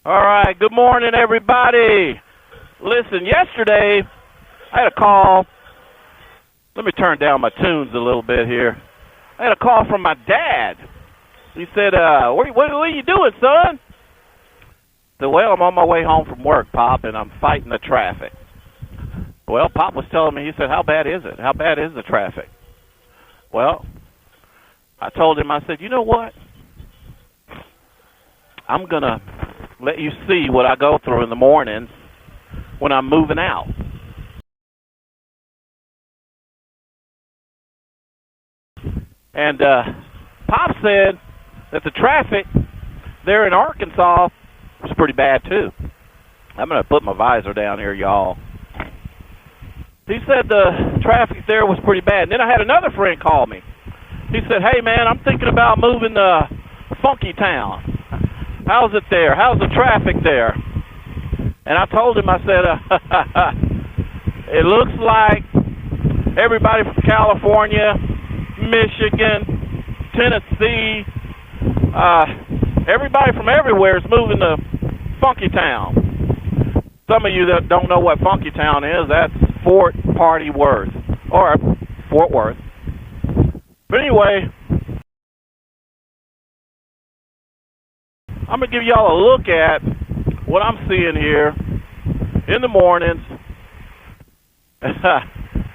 All right, good morning, everybody. Listen, yesterday I had a call. Let me turn down my tunes a little bit here. I had a call from my dad. He said, what are you doing, son? I said, well, I'm on my way home from work, Pop, and I'm fighting the traffic. Well, Pop was telling me, he said, how bad is it? How bad is the traffic? Well, I told him, I said, you know what? I'm going to let you see what I go through in the mornings when I'm moving out. And Pop said that the traffic there in Arkansas was pretty bad, too. I'm going to put my visor down here, y'all. He said the traffic there was pretty bad. And then I had another friend call me. He said, hey, man, I'm thinking about moving to Funky Town. How's it there? How's the traffic there? And I told him, I said, it looks like everybody from California, Michigan, Tennessee, everybody from everywhere is moving to Funky Town. Some of you that don't know what Funky Town is, that's Fort Party Worth, or Fort Worth. But anyway, I'm going to give y'all a look at what I'm seeing here in the mornings.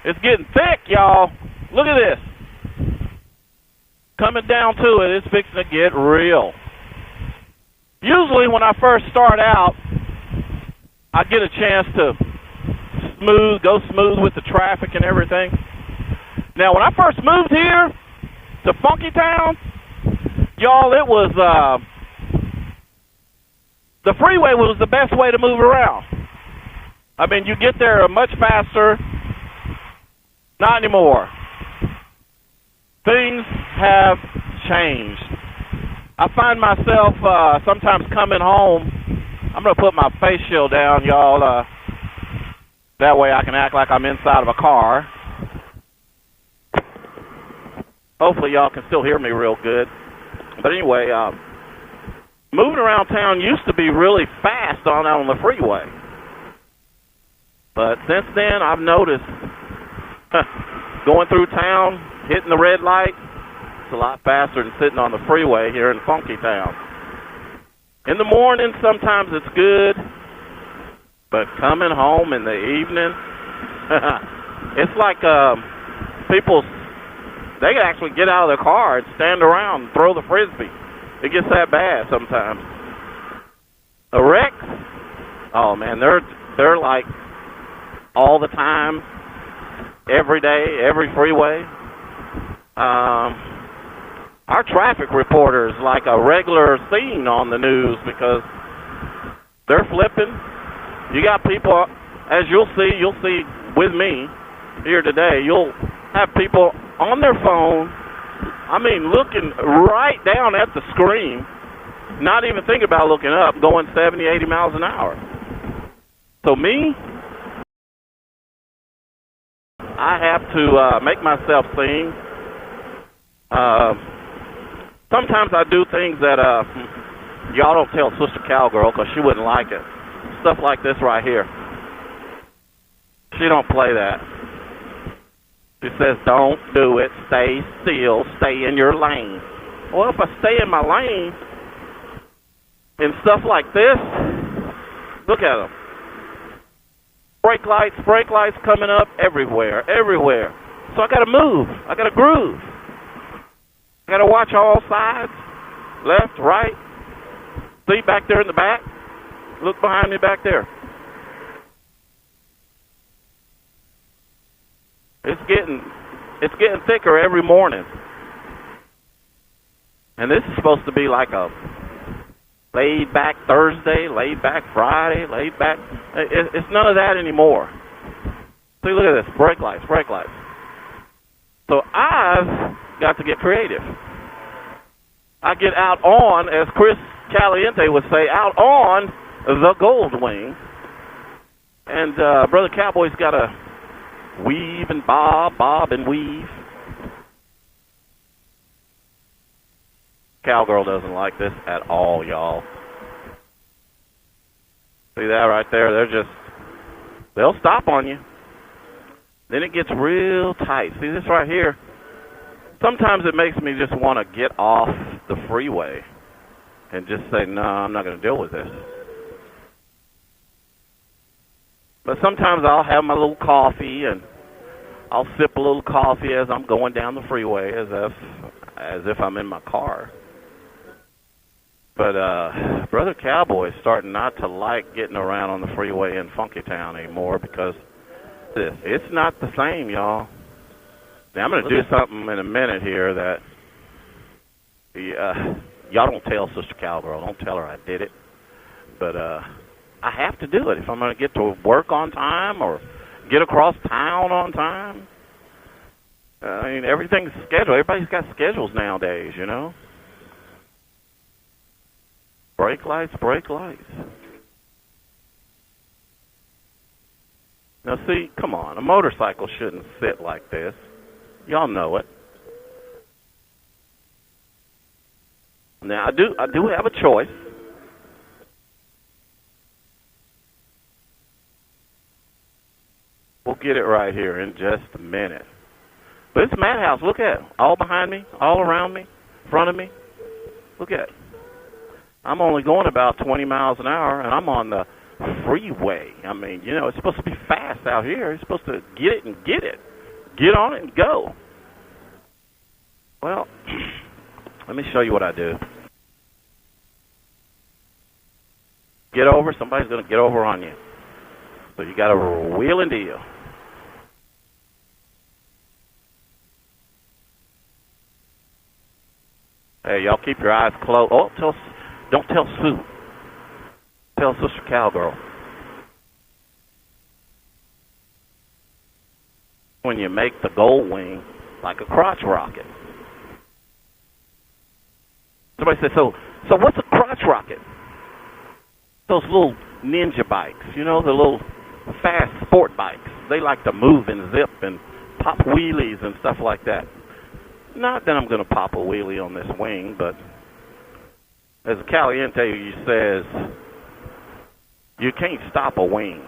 It's getting thick, y'all. Look at this. Coming down to it, it's fixing to get real. Usually when I first start out, I get a chance to go smooth with the traffic and everything. Now, when I first moved here to Funky Town, y'all, it was the freeway was the best way to move around. I mean, you get there much faster. Not anymore. Things have changed. I find myself sometimes coming home. I'm going to put my face shield down, y'all. That way I can act like I'm inside of a car. Hopefully y'all can still hear me real good. But anyway, moving around town used to be really fast out on the freeway. But since then, I've noticed going through town, hitting the red light, it's a lot faster than sitting on the freeway here in Funky Town. In the morning, sometimes it's good, but coming home in the evening, it's like people, they can actually get out of their car and stand around and throw the frisbee. It gets that bad sometimes. The wrecks, oh man, they're like all the time, every day, every freeway. Our traffic reporter is like a regular scene on the news because they're flipping. You got people, as you'll see with me here today, you'll have people on their phone, I mean, looking right down at the screen, not even thinking about looking up, going 70, 80 miles an hour. So me, I have to make myself sing. Sometimes I do things that y'all don't tell Sister Cowgirl because she wouldn't like it. Stuff like this right here. She don't play that. She says, don't do it. Stay still. Stay in your lane. Well, if I stay in my lane and stuff like this, look at them. Brake lights coming up everywhere. So I got to move. I got to groove. I got to watch all sides, left, right. See back there in the back? Look behind me back there. It's getting thicker every morning. And this is supposed to be like a laid back Thursday, laid back Friday, laid back. It's none of that anymore. See, look at this, brake lights. So I've got to get creative. I get out on, as Chris Caliente would say, out on the Goldwing. And Brother Cowboy's got to weave and bob and weave. Cowgirl doesn't like this at all, y'all. See that right there? They'll stop on you. Then it gets real tight. See this right here? Sometimes it makes me just want to get off the freeway and just say, no, I'm not going to deal with this. But sometimes I'll have my little coffee and I'll sip a little coffee as I'm going down the freeway as if I'm in my car. But Brother Cowboy is starting not to like getting around on the freeway in Funky Town anymore because it's not the same, y'all. Now, I'm going to do something in a minute here that y'all don't tell Sister Cowgirl. Don't tell her I did it. But I have to do it if I'm going to get to work on time or get across town on time. I mean, everything's scheduled. Everybody's got schedules nowadays, you know. Brake lights, brake lights. Now, see, come on. A motorcycle shouldn't sit like this. Y'all know it. Now, I do have a choice. We'll get it right here in just a minute. But it's madhouse. Look at it. All behind me, all around me, in front of me. Look at it. I'm only going about 20 miles an hour, and I'm on the freeway. I mean, you know, it's supposed to be fast out here. It's supposed to get it and get it. Get on it and go. Well, let me show you what I do. Get over. Somebody's going to get over on you. So you got to wheel and deal. Hey, y'all keep your eyes closed. Oh, don't tell Sue. Tell Sister Cowgirl. When you make the Goldwing like a crotch rocket. Somebody said, so what's a crotch rocket? Those little ninja bikes, you know, the little fast sport bikes. They like to move and zip and pop wheelies and stuff like that. Not that I'm going to pop a wheelie on this wing, but as Caliente says, you can't stop a wing.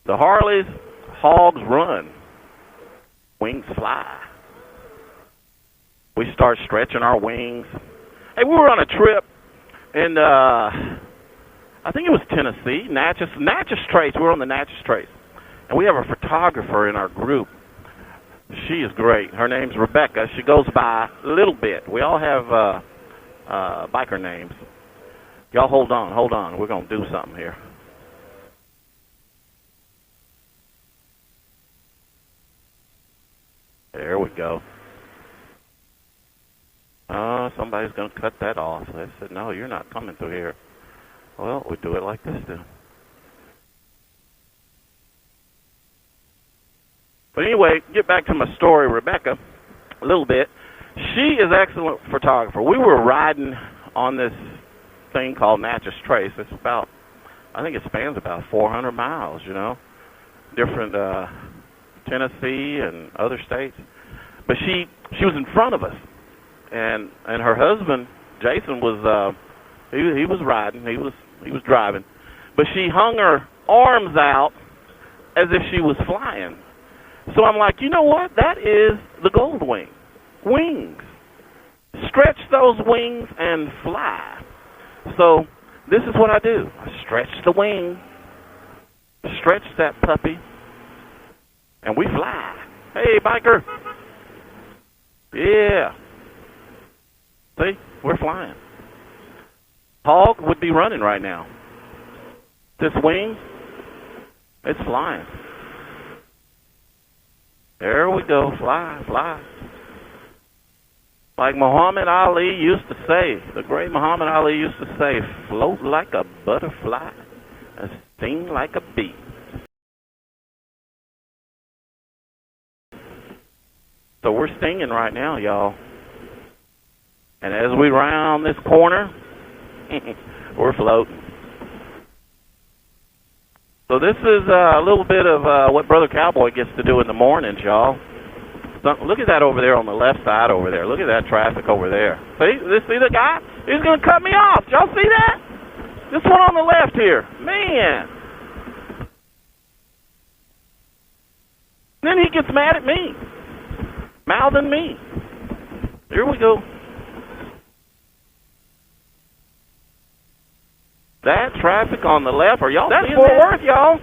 The Harleys, hogs run, wings fly. We start stretching our wings. Hey, we were on a trip in, I think it was Tennessee, Natchez Trace. We were on the Natchez Trace. And we have a photographer in our group. She is great. Her name's Rebecca. She goes by Little Bit. We all have biker names. Y'all hold on. We're going to do something here. There we go. Somebody's going to cut that off. They said, no, you're not coming through here. Well, we do it like this then. But anyway, get back to my story, Rebecca, a little bit. She is an excellent photographer. We were riding on this thing called Natchez Trace. It's about, I think it spans about 400 miles, you know, different Tennessee and other states. But she was in front of us, and her husband Jason was he was riding, he was driving, but she hung her arms out as if she was flying. So I'm like, you know what? That is the Goldwing. Wings. Stretch those wings and fly. So this is what I do. I stretch the wing, stretch that puppy, and we fly. Hey, biker. Yeah. See? We're flying. Hog would be running right now. This wing, it's flying. There we go. Fly, fly. Like Muhammad Ali used to say, the great Muhammad Ali used to say, float like a butterfly and sting like a bee. So we're stinging right now, y'all. And as we round this corner, we're floating. So this is a little bit of what Brother Cowboy gets to do in the mornings, y'all. Look at that over there on the left side over there. Look at that traffic over there. See the guy? He's going to cut me off. Y'all see that? This one on the left here. Man. Then he gets mad at me. Mouthing me. Here we go. That traffic on the left. Are y'all seeing that? That's Fort Worth, y'all.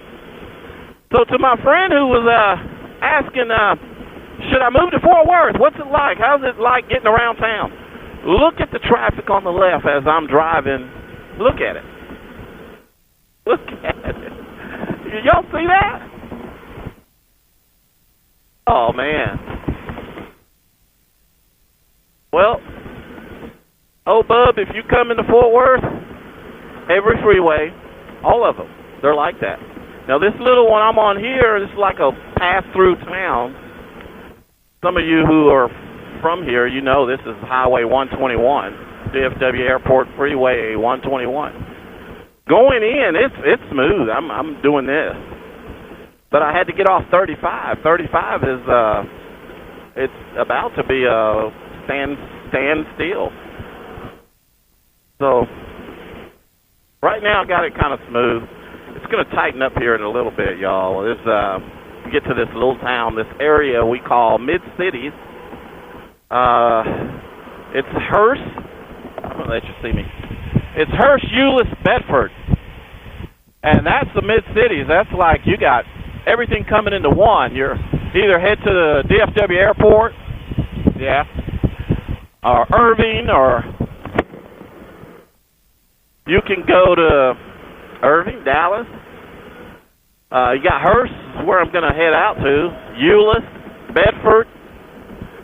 So to my friend who was asking, should I move to Fort Worth? What's it like? How's it like getting around town? Look at the traffic on the left as I'm driving. Look at it. Look at it. Y'all see that? Oh, man. Well, oh, bub, if you come into Fort Worth, every freeway, all of them, they're like that. Now, this little one I'm on here is like a pass-through town. Some of you who are from here, you know this is Highway 121, DFW Airport Freeway 121. Going in, it's smooth. I'm doing this. But I had to get off 35. 35 is, it's about to be a stand still. So, right now I got it kind of smooth. It's going to tighten up here in a little bit, y'all. We get to this little town, this area we call Mid-Cities. It's Hearst. I'm going to let you see me. It's Hearst, Euless, Bedford. And that's the Mid-Cities. That's like you got everything coming into one. You're either head to the DFW airport, yeah, or Irving, or you can go to Irving, Dallas. You got Hearst, where I'm going to head out to. Euless, Bedford,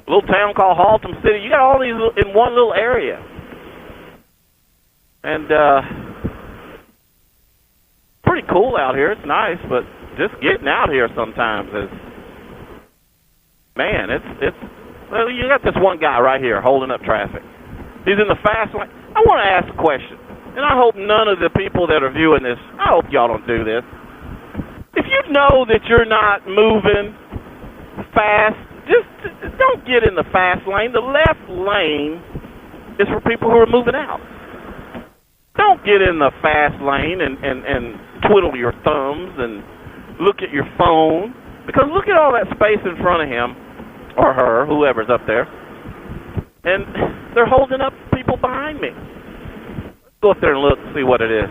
a little town called Haltom City. You got all these in one little area. And pretty cool out here. It's nice, but just getting out here sometimes is, man, it's well, you got this one guy right here holding up traffic. He's in the fast lane. I want to ask a question, and I hope none of the people that are viewing this, I hope y'all don't do this. If you know that you're not moving fast, just don't get in the fast lane. The left lane is for people who are moving out. Don't get in the fast lane and twiddle your thumbs and look at your phone. Because look at all that space in front of him or her, whoever's up there. And they're holding up people behind me. Let's go up there and look and see what it is.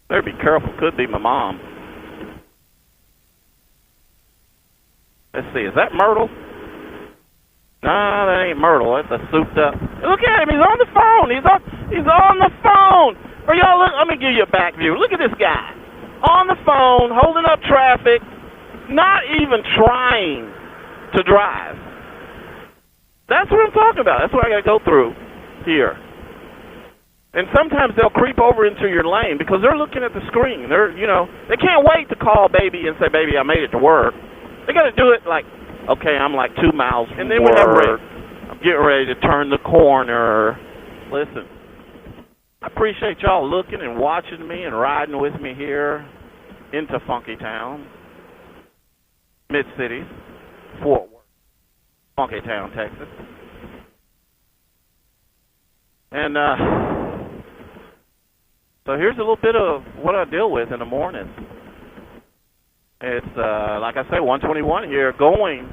Better be careful. Could be my mom. Let's see. Is that Myrtle? No, that ain't Myrtle. That's a souped up. Look at him. He's on the phone. He's on the phone. Or y'all, look, let me give you a back view. Look at this guy. On the phone, holding up traffic, not even trying to drive. That's what I'm talking about. That's what I got to go through here. And sometimes they'll creep over into your lane because they're looking at the screen. They can't wait to call baby and say, baby, I made it to work. They got to do it like, okay, I'm like 2 miles from work. I'm getting ready to turn the corner. Listen, I appreciate y'all looking and watching me and riding with me here into Funky Town, Mid-Cities, Fort Worth, Funky Town, Texas. And so here's a little bit of what I deal with in the morning. It's, like I say, 121 here, going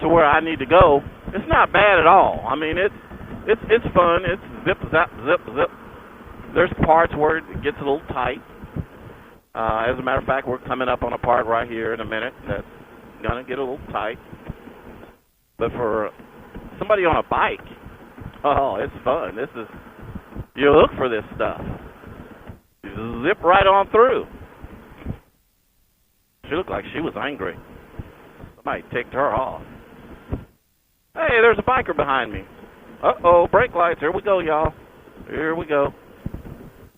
to where I need to go. It's not bad at all. I mean, it's fun. It's zip, zap, zip, zip. There's parts where it gets a little tight. As a matter of fact, we're coming up on a part right here in a minute that's going to get a little tight. But for somebody on a bike, oh, it's fun. You look for this stuff. You zip right on through. She looked like she was angry. Somebody ticked her off. Hey, there's a biker behind me. Uh-oh, brake lights. Here we go, y'all. Here we go.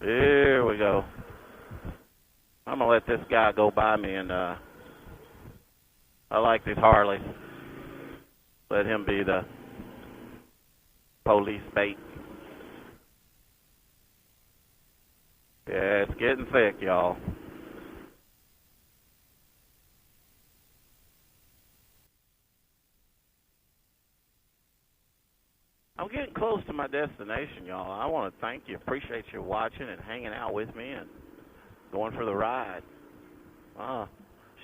Here we go. I'm going to let this guy go by me, and I like these Harleys. Let him be the police bait. Yeah, it's getting thick, y'all. I'm getting close to my destination, y'all. I want to thank you. Appreciate you watching and hanging out with me and going for the ride.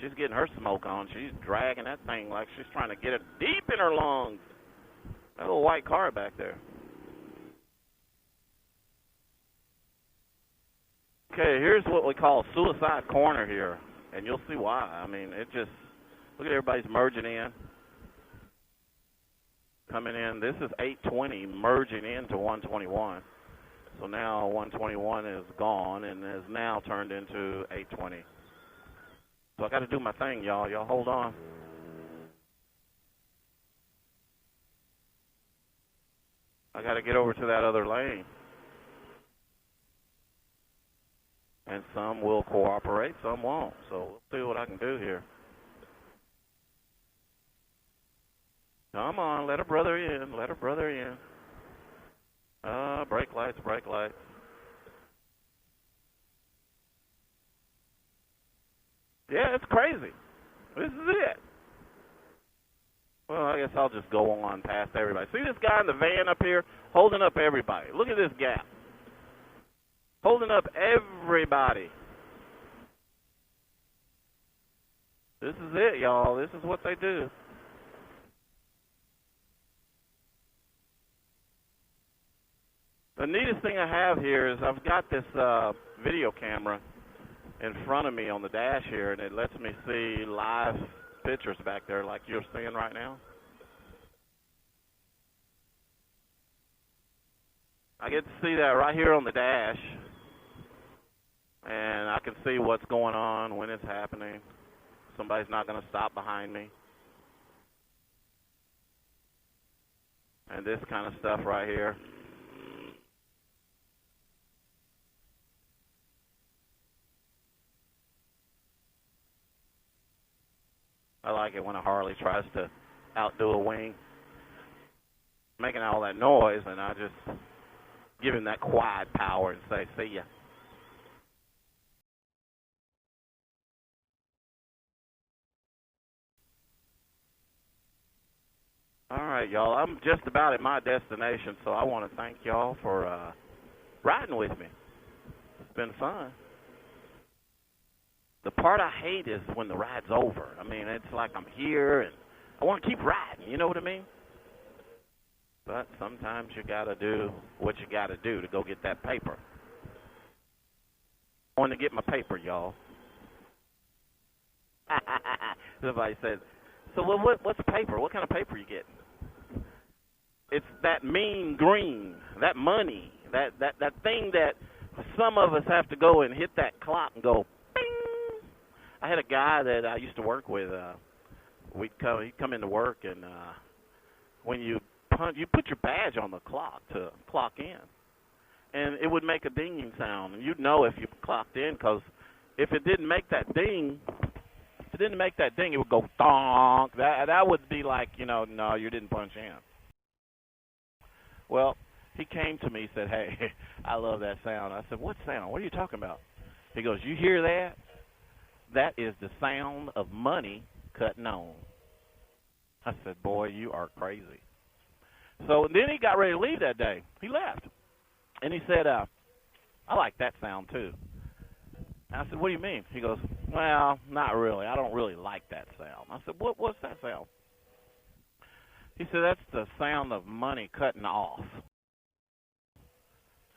She's getting her smoke on. She's dragging that thing like she's trying to get it deep in her lungs. That little white car back there. Okay, here's what we call suicide corner here, and you'll see why. I mean, it just, look at everybody's merging in, coming in. This is 820 merging into 121. So now 121 is gone and is now turned into 820. So I got to do my thing, y'all. Y'all hold on. I got to get over to that other lane. And some will cooperate, some won't. So we'll see what I can do here. Come on, let a brother in. Let a brother in. Brake lights, brake lights. Yeah, it's crazy. This is it. Well, I guess I'll just go on past everybody. See this guy in the van up here holding up everybody. Look at this gap. Holding up everybody. This is it, y'all. This is what they do. The neatest thing I have here is I've got this video camera in front of me on the dash here, and it lets me see live pictures back there like you're seeing right now. I get to see that right here on the dash. And I can see what's going on, when it's happening. Somebody's not going to stop behind me. And this kind of stuff right here. I like it when a Harley tries to outdo a wing. Making all that noise, and I just give him that quiet power and say, see ya. All right, y'all. I'm just about at my destination, so I want to thank y'all for riding with me. It's been fun. The part I hate is when the ride's over. I mean, it's like I'm here, and I want to keep riding. You know what I mean? But sometimes you got to do what you got to do to go get that paper. I want to get my paper, y'all. Somebody said, so what's paper? What kind of paper you getting? It's that mean green, that money, that thing that some of us have to go and hit that clock and go, bing. I had a guy that I used to work with. He'd come into work, and when you punch, you put your badge on the clock to clock in, and it would make a dinging sound, and you'd know if you clocked in, because if it didn't make that ding, it would go donk. That would be like, no, you didn't punch in. Well, he came to me and said, hey, I love that sound. I said, what sound? What are you talking about? He goes, you hear that? That is the sound of money cutting on. I said, boy, you are crazy. So then he got ready to leave that day. He left. And he said, I like that sound too. I said, what do you mean? He goes, well, not really. I don't really like that sound. I said, what's that sound? He said, that's the sound of money cutting off.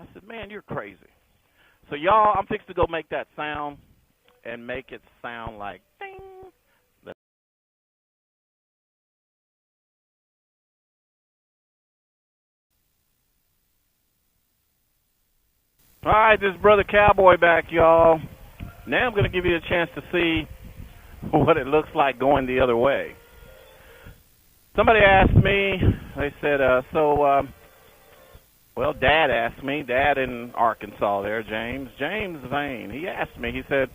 I said, man, you're crazy. So, y'all, I'm fixing to go make that sound and make it sound like ding. All right, this is Brother Cowboy back, y'all. Now I'm going to give you a chance to see what it looks like going the other way. Somebody asked me, they said, well, Dad asked me, Dad in Arkansas there, James Vane. He asked me, he said,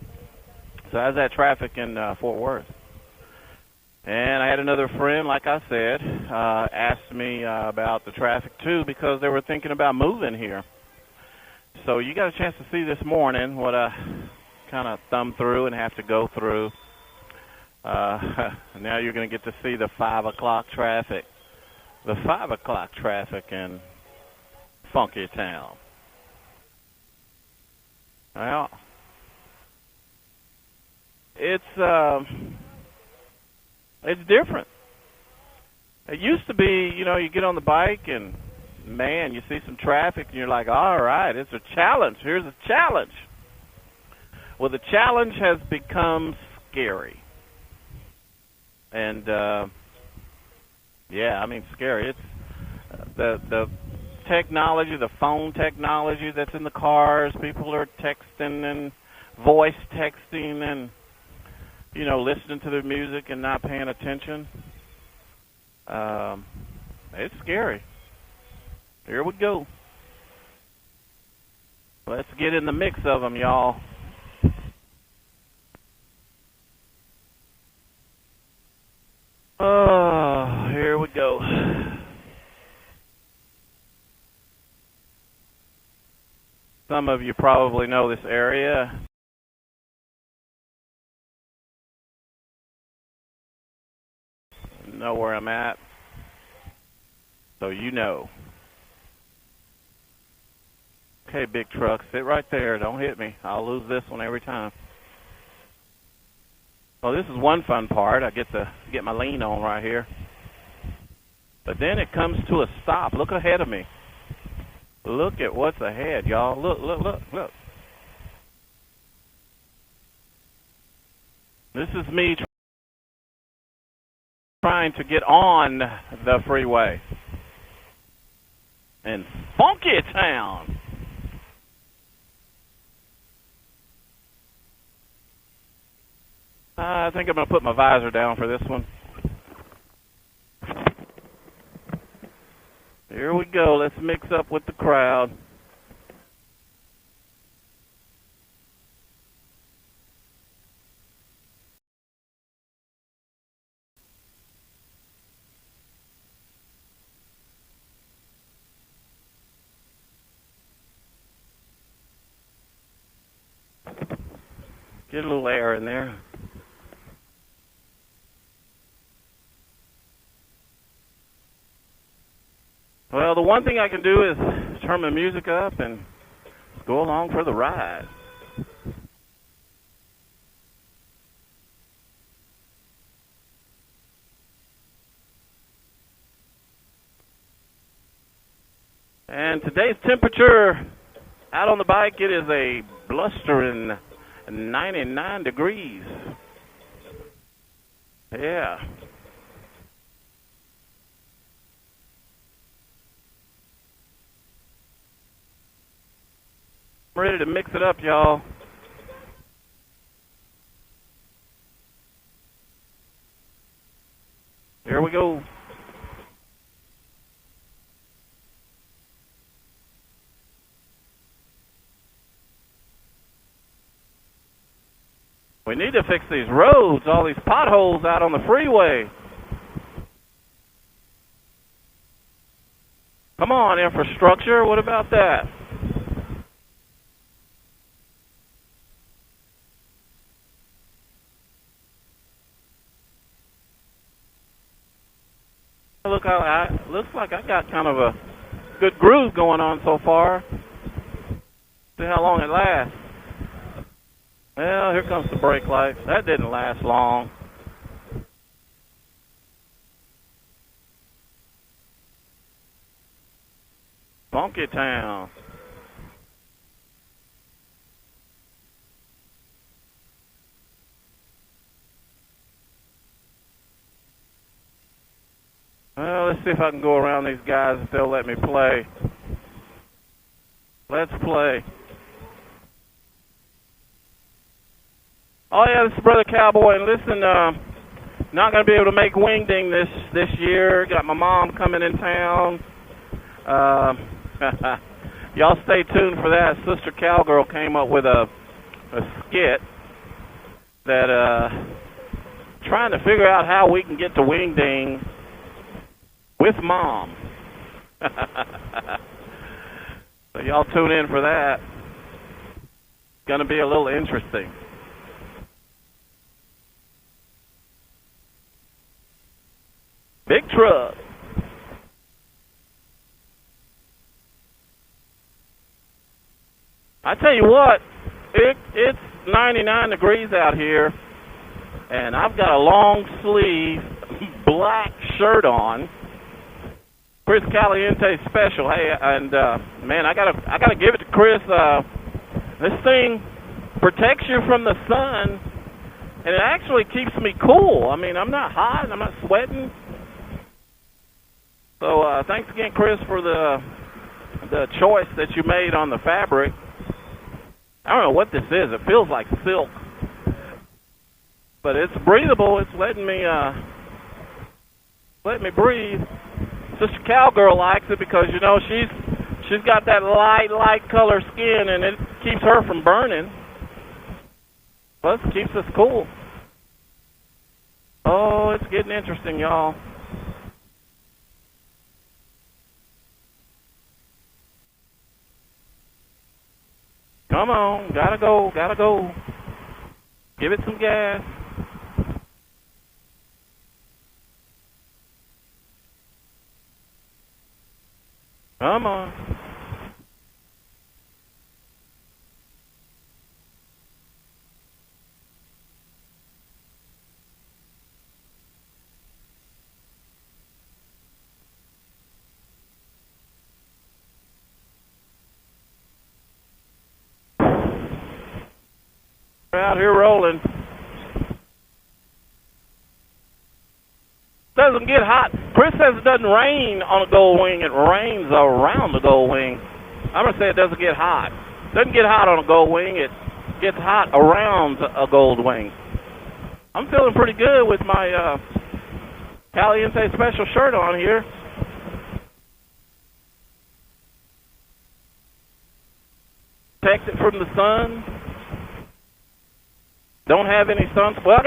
so how's that traffic in Fort Worth? And I had another friend, like I said, asked me about the traffic too, because they were thinking about moving here. So you got a chance to see this morning what I kind of thumbed through and have to go through. Now you're going to get to see the 5 o'clock traffic. the 5 o'clock traffic in Funky Town. Well, it's different. It used to be, you get on the bike and, man, you see some traffic and you're like, all right, it's a challenge. Here's a challenge. Well, the challenge has become scary. And, scary. It's the technology, the phone technology that's in the cars. People are texting and voice texting and, listening to their music and not paying attention. It's scary. Here we go. Let's get in the mix of them, y'all. Oh, here we go. Some of you probably know this area. Know where I'm at. So you know. Okay, big truck, sit right there. Don't hit me. I'll lose this one every time. Well, this is one fun part. I get to get my lean on right here. But then it comes to a stop. Look ahead of me. Look at what's ahead, y'all. Look. This is me trying to get on the freeway in Funky Town. I think I'm going to put my visor down for this one. Here we go. Let's mix up with the crowd. Get a little air in there. Well, the one thing I can do is turn my music up and go along for the ride. And today's temperature out on the bike, it is a blustering 99 degrees. Yeah. I'm ready to mix it up, y'all. Here we go. We need to fix these roads, all these potholes out on the freeway. Come on, infrastructure, what about that? Looks like I got kind of a good groove going on so far. See how long it lasts. Well, here comes the brake light. That didn't last long. Funky Town. Well, let's see if I can go around these guys if they'll let me play. Let's play. Oh yeah, this is Brother Cowboy, and listen, not gonna be able to make Wing Ding this year. Got my mom coming in town. Y'all stay tuned for that. Sister Cowgirl came up with a skit that trying to figure out how we can get to Wing Ding with Mom. So y'all tune in for that. It's gonna be a little interesting. Big truck. I tell you what, it's 99 degrees out here, and I've got a long sleeve black shirt on. Chris Caliente special. Hey, and man, I gotta give it to Chris. This thing protects you from the sun, and it actually keeps me cool. I mean, I'm not hot, I'm not sweating. So thanks again, Chris, for the choice that you made on the fabric. I don't know what this is. It feels like silk, but it's breathable. It's letting me breathe. Sister Cowgirl likes it because, you know, she's got that light color skin, and it keeps her from burning. Plus, it keeps us cool. Oh, it's getting interesting, y'all. Come on, gotta go. Give it some gas. Come on. We're out here rolling. Doesn't get hot. Chris says it doesn't rain on a Goldwing. It rains around the Goldwing. I'm going to say it doesn't get hot. Doesn't get hot on a Goldwing. It gets hot around a Goldwing. I'm feeling pretty good with my Caliente special shirt on here. Protect it from the sun. Don't have any sun. Well, I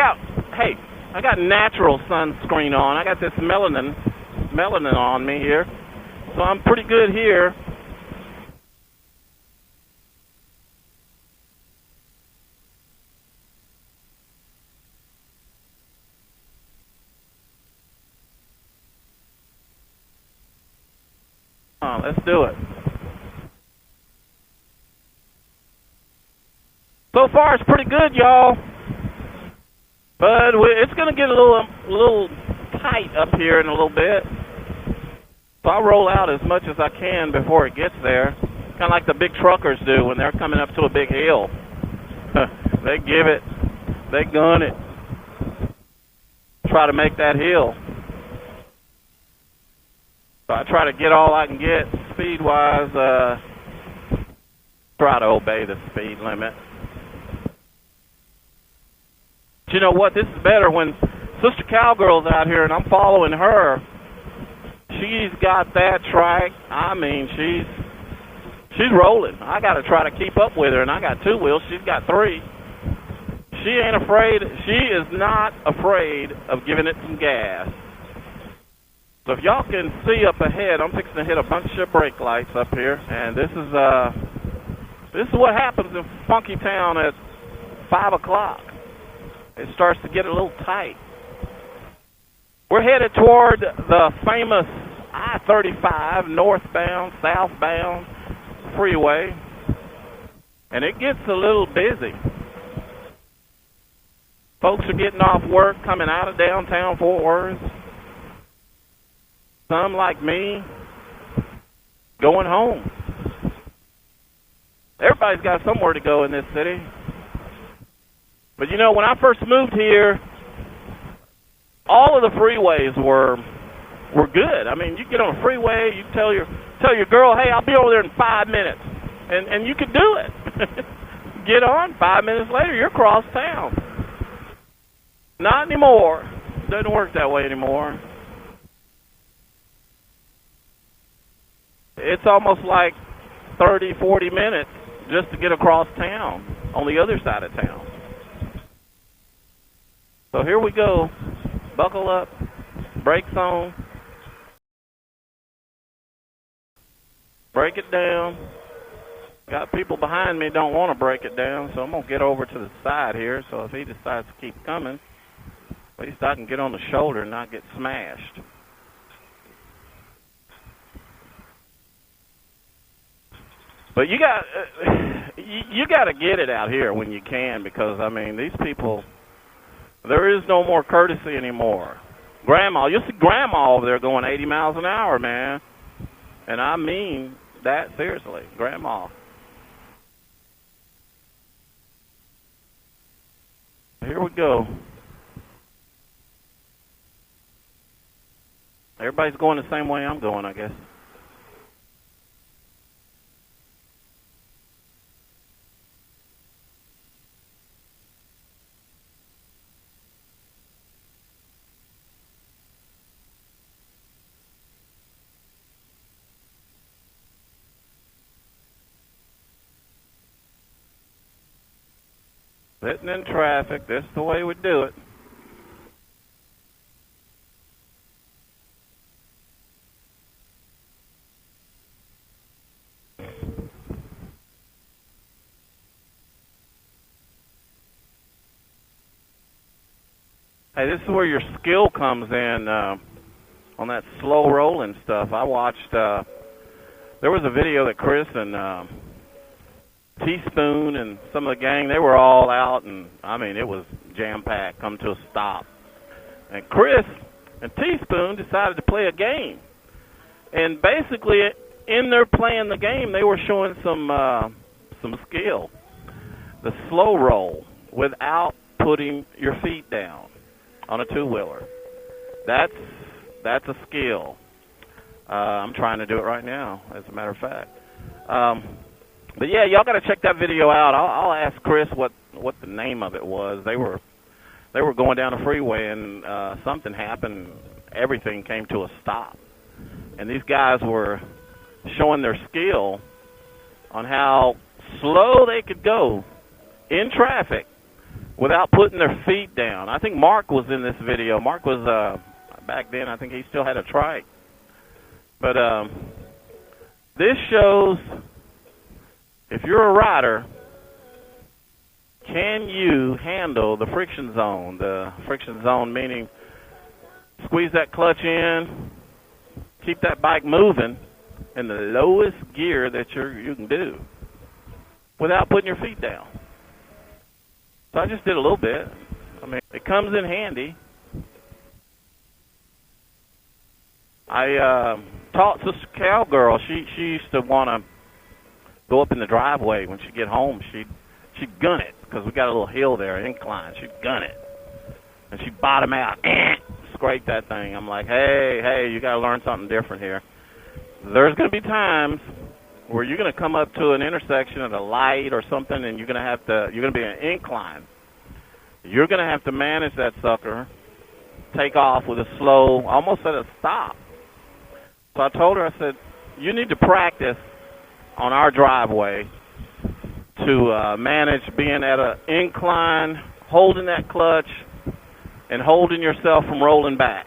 got natural sunscreen on. I got this melanin on me here. So I'm pretty good here. Let's do it. So far, it's pretty good, y'all. But it's going to get a little tight up here in a little bit. So I'll roll out as much as I can before it gets there. Kind of like the big truckers do when they're coming up to a big hill. They give it. They gun it. Try to make that hill. So I try to get all I can get speed-wise. Try to obey the speed limit. But you know what? This is better when Sister Cowgirl's out here and I'm following her. She's got that track. I mean, she's rolling. I got to try to keep up with her, and I got 2 wheels. She's got 3. She ain't afraid. She is not afraid of giving it some gas. So if y'all can see up ahead, I'm fixing to hit a bunch of brake lights up here, and this is what happens in Funky Town at 5 o'clock. It starts to get a little tight. We're headed toward the famous I-35 northbound, southbound freeway, and it gets a little busy. Folks are getting off work, coming out of downtown Fort Worth. Some, like me, going home. Everybody's got somewhere to go in this city. But you know, when I first moved here, all of the freeways were good. I mean, you get on a freeway, you tell your girl, hey, I'll be over there in 5 minutes, and you could do it. Get on, 5 minutes later, you're across town. Not anymore. Doesn't work that way anymore. It's almost like 30, 40 minutes just to get across town, on the other side of town. So here we go. Buckle up. Brakes on. Break it down. Got people behind me don't want to break it down, so I'm going to get over to the side here, so if he decides to keep coming, at least I can get on the shoulder and not get smashed. But you you got to get it out here when you can, because I mean these people. There is no more courtesy anymore. Grandma, you'll see Grandma over there going 80 miles an hour, man. And I mean that seriously, Grandma. Here we go. Everybody's going the same way I'm going, I guess. Sitting in traffic, this is the way we do it. Hey, this is where your skill comes in on that slow rolling stuff. I watched, there was a video that Chris and Teaspoon and some of the gang, they were all out, and I mean, it was jam-packed, come to a stop. And Chris and Teaspoon decided to play a game. And basically, in their playing the game, they were showing some skill. The slow roll without putting your feet down on a two-wheeler. That's a skill. I'm trying to do it right now, as a matter of fact. But yeah, y'all got to check that video out. I'll ask Chris what the name of it was. They were going down a freeway and something happened. Everything came to a stop, and these guys were showing their skill on how slow they could go in traffic without putting their feet down. I think Mark was in this video. Mark was back then. I think he still had a trike. But this shows, if you're a rider, can you handle the friction zone? The friction zone meaning squeeze that clutch in, keep that bike moving in the lowest gear that you can do without putting your feet down. So I just did a little bit. I mean, it comes in handy. I taught Sister Cowgirl. She used to want to go up in the driveway when she'd get home. She'd gun it, because we got a little hill there, incline. She'd gun it, and she'd bottom out, scrape that thing. I'm like, hey, you got to learn something different here. There's going to be times where you're going to come up to an intersection at a light or something, and you're going to be an incline. You're going to have to manage that sucker, take off with a slow, almost at a stop. So I told her, I said, you need to practice on our driveway to manage being at an incline, holding that clutch, and holding yourself from rolling back.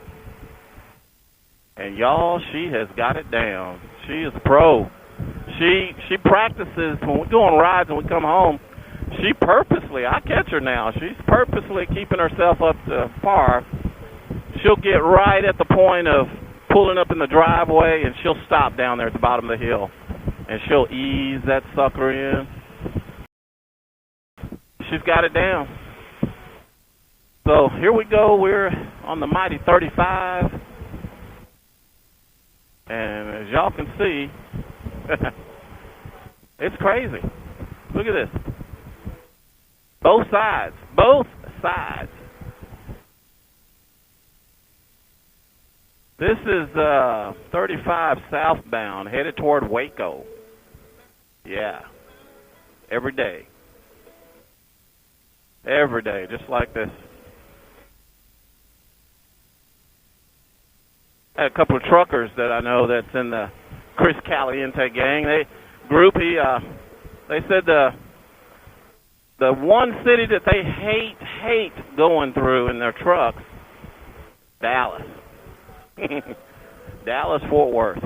And y'all, she has got it down. She is a pro. She practices when we go on rides and we come home. She purposely, I catch her now, she's purposely keeping herself up to par. She'll get right at the point of pulling up in the driveway, and she'll stop down there at the bottom of the hill, and she'll ease that sucker in. She's got it down. So here we go. We're on the mighty 35, and as y'all can see, it's crazy. Look at this. Both sides. This is 35 southbound, headed toward Waco. Yeah. Every day, just like this. I had a couple of truckers that I know that's in the Chris Caliente gang. They said the one city that they hate going through in their trucks, Dallas. Dallas, Fort Worth.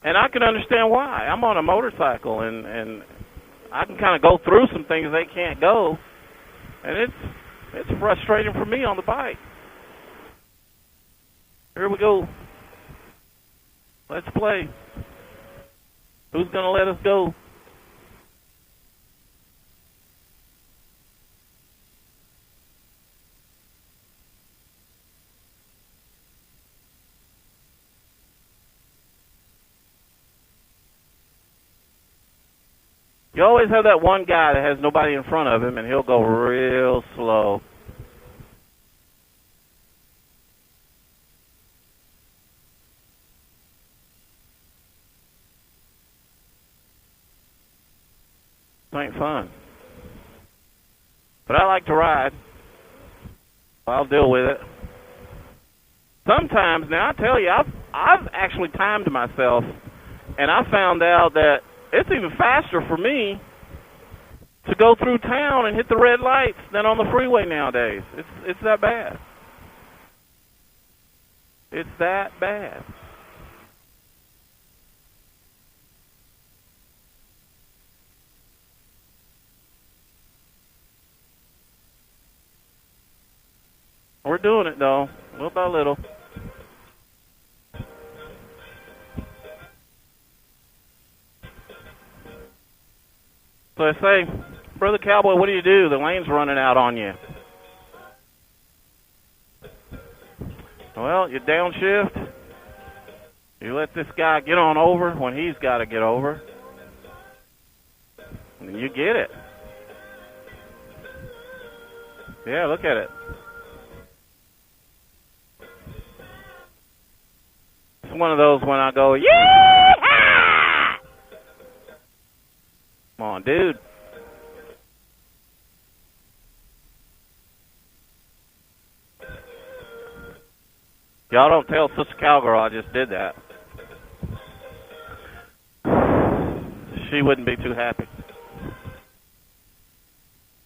And I can understand why. I'm on a motorcycle, and I can kind of go through some things they can't go, and it's frustrating for me on the bike. Here we go. Let's play. Who's going to let us go? You always have that one guy that has nobody in front of him, and he'll go real slow. It ain't fun. But I like to ride. I'll deal with it. Sometimes, now I tell you, I've actually timed myself, and I found out that it's even faster for me to go through town and hit the red lights than on the freeway nowadays. It's that bad. It's that bad. We're doing it, though, little by little. So I say, Brother Cowboy, what do you do? The lane's running out on you. Well, you downshift. You let this guy get on over when he's got to get over. And you get it. Yeah, look at it. It's one of those when I go, yeah! Come on, dude. Y'all don't tell Sister Cowgirl I just did that. She wouldn't be too happy.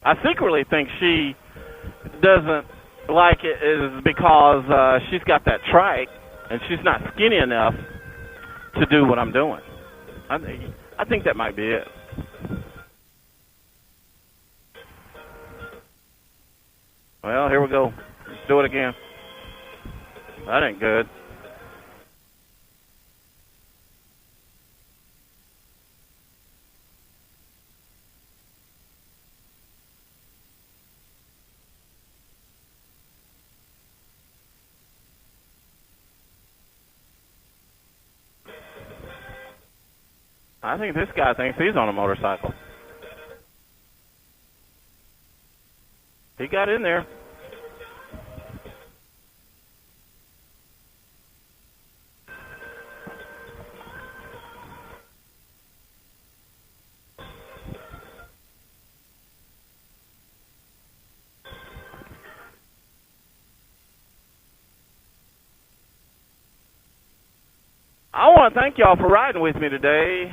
I secretly think she doesn't like it is because she's got that trike and she's not skinny enough to do what I'm doing. I think that might be it. Well, here we go. Let's do it again. That ain't good. I think this guy thinks he's on a motorcycle. He got in there. I want to thank y'all for riding with me today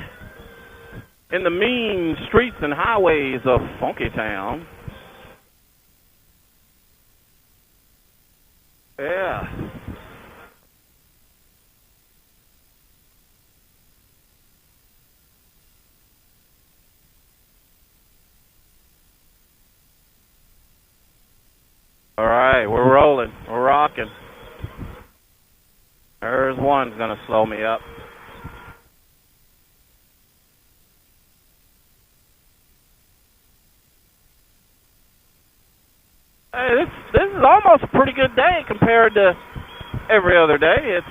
in the mean streets and highways of Funky Town. Yeah. All right, we're rolling. We're rocking. There's one's going to slow me up. Hey, this is almost a pretty good day compared to every other day. It's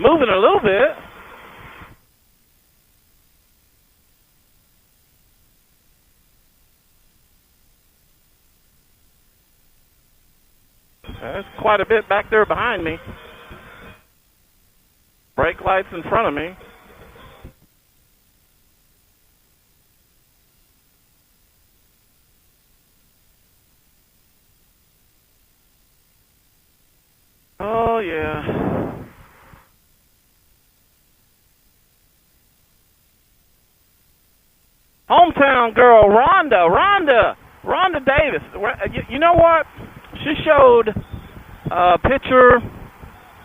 moving a little bit. There's quite a bit back there behind me. Brake lights in front of me. Oh, yeah. Hometown girl, Rhonda Davis. You know what? She showed a picture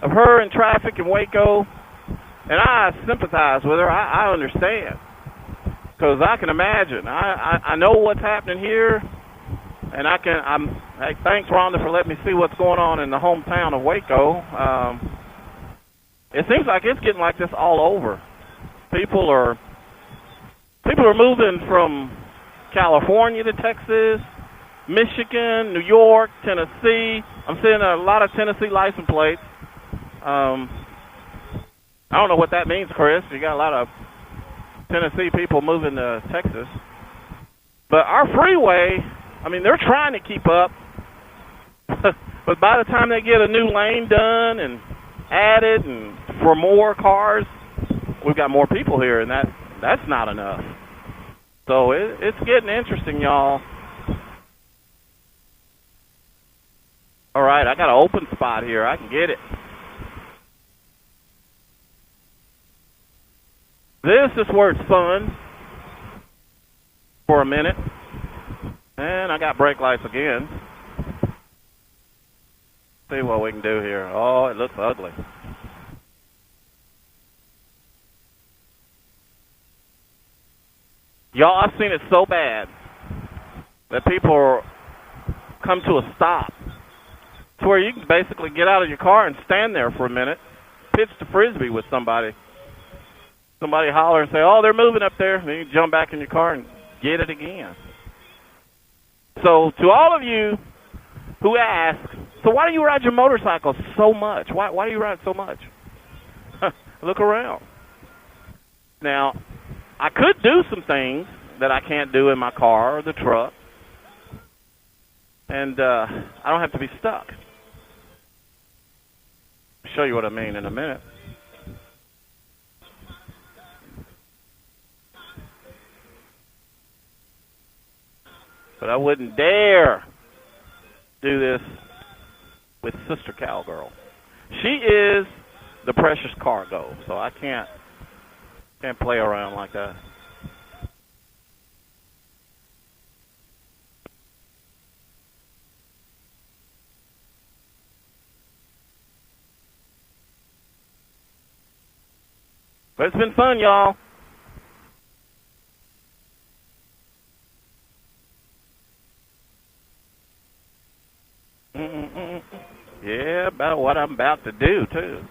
of her in traffic in Waco, and I sympathize with her. I understand, because I can imagine. I know what's happening here, and hey, thanks, Rhonda, for letting me see what's going on in the hometown of Waco. It seems like it's getting like this all over. People are moving from California to Texas, Michigan, New York, Tennessee. I'm seeing a lot of Tennessee license plates. I don't know what that means, Chris. You got a lot of Tennessee people moving to Texas. But our freeway, I mean, they're trying to keep up. But by the time they get a new lane done and added and for more cars, we've got more people here, and that's not enough. So it's getting interesting, y'all. All right, I got an open spot here. I can get it. This is where it's fun for a minute. And I got brake lights again. See what we can do here. Oh, it looks ugly. Y'all, I've seen it so bad that people come to a stop. It's where you can basically get out of your car and stand there for a minute, pitch the frisbee with somebody. Somebody holler and say, oh, they're moving up there. And then you jump back in your car and get it again. So to all of you who ask, so why do you ride your motorcycle so much? Why do you ride so much? Look around. Now, I could do some things that I can't do in my car or the truck. And I don't have to be stuck. I'll show you what I mean in a minute. But I wouldn't dare do this with Sister Cowgirl. She is the precious cargo, so I can't play around like that. But it's been fun, y'all. Yeah, about what I'm about to do, too.